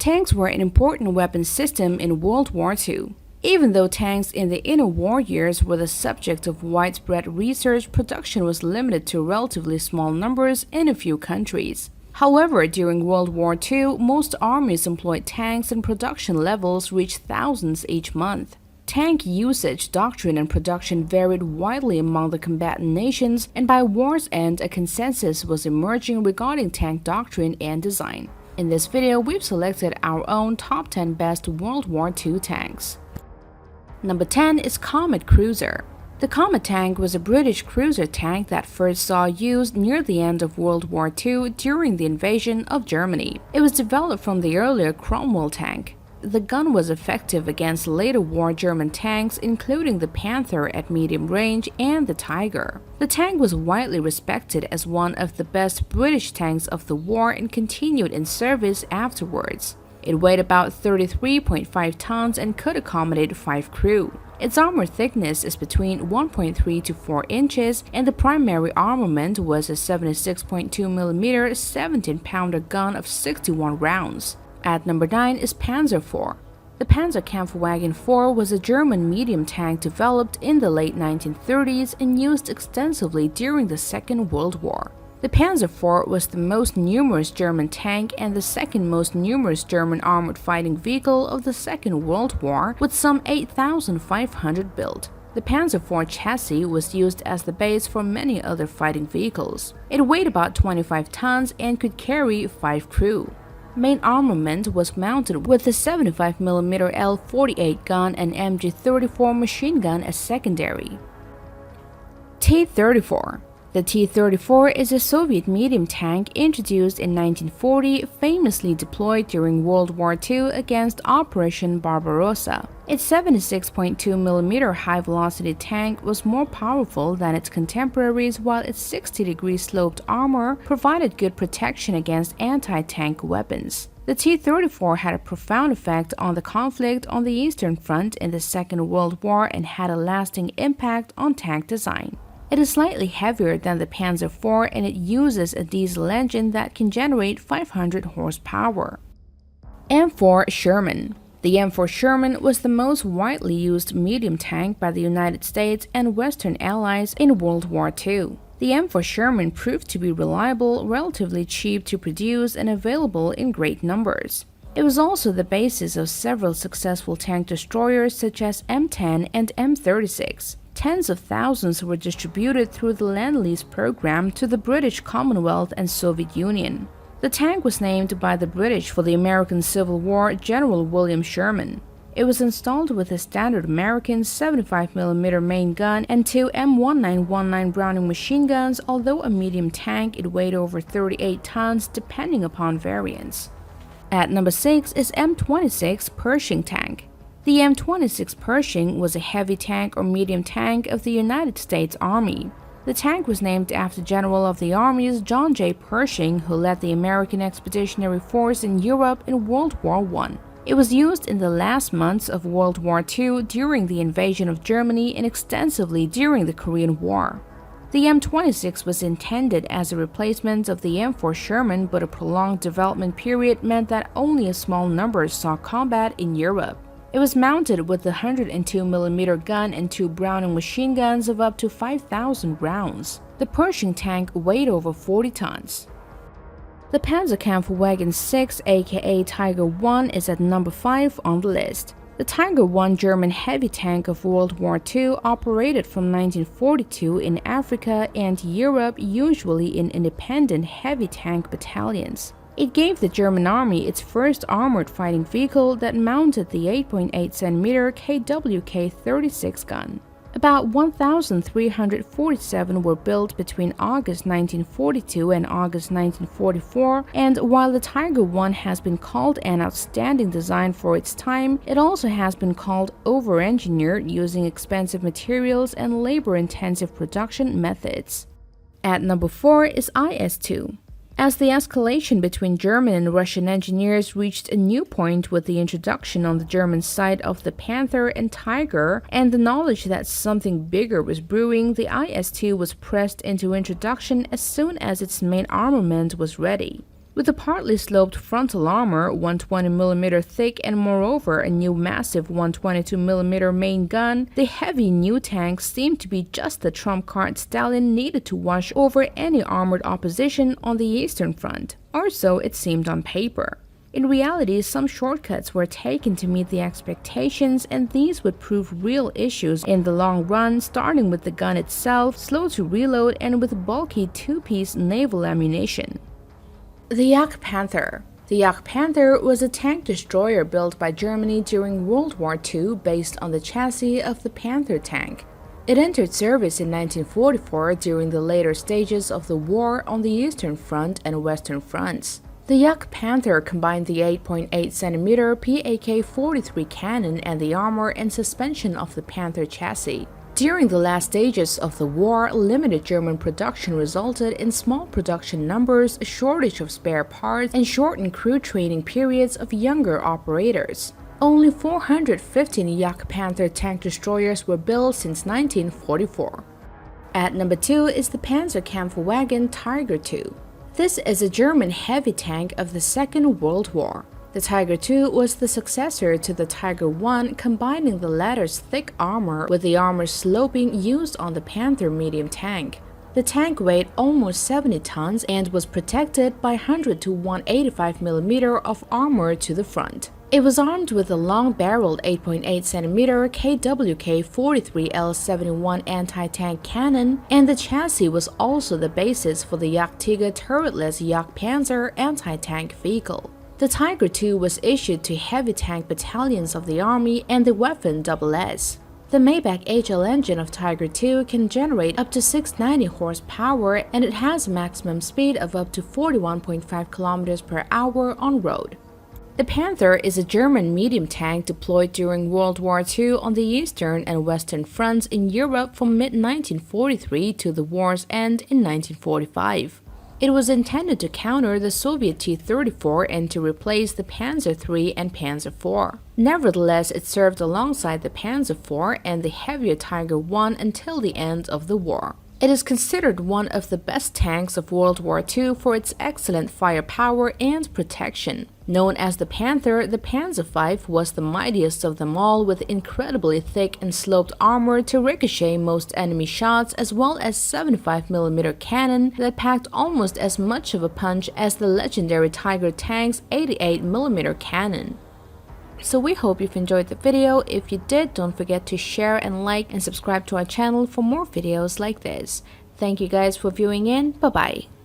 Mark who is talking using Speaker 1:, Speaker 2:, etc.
Speaker 1: Tanks were an important weapon system in World War II. Even though tanks in the interwar years were the subject of widespread research, production was limited to relatively small numbers in a few countries. However, during World War II, most armies employed tanks and production levels reached thousands each month. Tank usage, doctrine, and production varied widely among the combatant nations, and by war's end, a consensus was emerging regarding tank doctrine and design. In this video, we've selected our own top 10 best World War II tanks. Number 10 is Comet Cruiser. The Comet tank was a British cruiser tank that first saw use near the end of World War II during the invasion of Germany. It was developed from the earlier Cromwell tank. The gun was effective against later war German tanks, including the Panther at medium range and the Tiger. The tank was widely respected as one of the best British tanks of the war and continued in service afterwards. It weighed about 33.5 tons and could accommodate 5 crew. Its armor thickness is between 1.3 to 4 inches, and the primary armament was a 76.2mm 17-pounder gun of 61 rounds. At number 9 is Panzer IV. The Panzerkampfwagen IV was a German medium tank developed in the late 1930s and used extensively during the Second World War. The Panzer IV was the most numerous German tank and the second most numerous German armored fighting vehicle of the Second World War, with some 8,500 built. The Panzer IV chassis was used as the base for many other fighting vehicles. It weighed about 25 tons and could carry 5 crew. Main armament was mounted with the 75mm L-48 gun and MG-34 machine gun as secondary. T-34. The T-34 is a Soviet medium tank introduced in 1940, famously deployed during World War II against Operation Barbarossa. Its 76.2mm high-velocity tank was more powerful than its contemporaries, while its 60-degree sloped armor provided good protection against anti-tank weapons. The T-34 had a profound effect on the conflict on the Eastern Front in the Second World War and had a lasting impact on tank design. It is slightly heavier than the Panzer IV and it uses a diesel engine that can generate 500 horsepower. M4 Sherman. The M4 Sherman was the most widely used medium tank by the United States and Western Allies in World War II. The M4 Sherman proved to be reliable, relatively cheap to produce, and available in great numbers. It was also the basis of several successful tank destroyers such as M10 and M36. Tens of thousands were distributed through the Lend-Lease program to the British Commonwealth and Soviet Union. The tank was named by the British for the American Civil War General William Sherman. It was installed with a standard American 75mm main gun and 2 M1919 Browning machine guns. Although a medium tank, it weighed over 38 tons depending upon variants. At number 6 is M26 Pershing tank. The M26 Pershing was a heavy tank or medium tank of the United States Army. The tank was named after General of the Armies John J. Pershing, who led the American Expeditionary Force in Europe in World War I. It was used in the last months of World War II during the invasion of Germany and extensively during the Korean War. The M26 was intended as a replacement of the M4 Sherman, but a prolonged development period meant that only a small number saw combat in Europe. It was mounted with the 102mm gun and 2 Browning machine guns of up to 5,000 rounds. The Pershing tank weighed over 40 tons. The Panzerkampfwagen 6, aka Tiger I, is at number 5 on the list. The Tiger I German heavy tank of World War II operated from 1942 in Africa and Europe, usually in independent heavy tank battalions. It gave the German army its first armored fighting vehicle that mounted the 8.8cm KWK-36 gun. About 1,347 were built between August 1942 and August 1944, and while the Tiger I has been called an outstanding design for its time, it also has been called over-engineered using expensive materials and labor-intensive production methods. At number 4 is IS-2. As the escalation between German and Russian engineers reached a new point with the introduction on the German side of the Panther and Tiger and the knowledge that something bigger was brewing, the IS-2 was pressed into introduction as soon as its main armament was ready. With a partly sloped frontal armor, 120mm thick, and moreover a new massive 122mm main gun, the heavy new tank seemed to be just the trump card stallion needed to wash over any armored opposition on the Eastern Front, or so it seemed on paper. In reality, some shortcuts were taken to meet the expectations, and these would prove real issues in the long run, starting with the gun itself, slow to reload, and with bulky two-piece naval ammunition. The Jagdpanther. The Jagdpanther was a tank destroyer built by Germany during World War II based on the chassis of the Panther tank. It entered service in 1944 during the later stages of the war on the Eastern Front and Western Fronts. The Jagdpanther combined the 8.8cm PAK-43 cannon and the armor and suspension of the Panther chassis. During the last stages of the war, limited German production resulted in small production numbers, a shortage of spare parts, and shortened crew training periods of younger operators. Only 415 Jagdpanther tank destroyers were built since 1944. At number 2 is the Panzerkampfwagen Tiger II. This is a German heavy tank of the Second World War. The Tiger II was the successor to the Tiger I, combining the latter's thick armor with the armor sloping used on the Panther medium tank. The tank weighed almost 70 tons and was protected by 100 to 185mm of armor to the front. It was armed with a long-barreled 8.8cm KWK-43L71 anti-tank cannon, and the chassis was also the basis for the Jagdtiger turretless Jagdpanzer anti-tank vehicle. The Tiger II was issued to heavy tank battalions of the Army and the Waffen SS. The Maybach HL engine of Tiger II can generate up to 690 horsepower, and it has a maximum speed of up to 41.5 km per hour on road. The Panther is a German medium tank deployed during World War II on the Eastern and Western fronts in Europe from mid-1943 to the war's end in 1945. It was intended to counter the Soviet T-34 and to replace the Panzer III and Panzer IV. Nevertheless, it served alongside the Panzer IV and the heavier Tiger I until the end of the war. It is considered one of the best tanks of World War II for its excellent firepower and protection. Known as the Panther, the Panzer V was the mightiest of them all, with incredibly thick and sloped armor to ricochet most enemy shots, as well as 75mm cannon that packed almost as much of a punch as the legendary Tiger tank's 88mm cannon. So we hope you've enjoyed the video. If you did, don't forget to share and like and subscribe to our channel for more videos like this. Thank you guys for viewing in. Bye bye.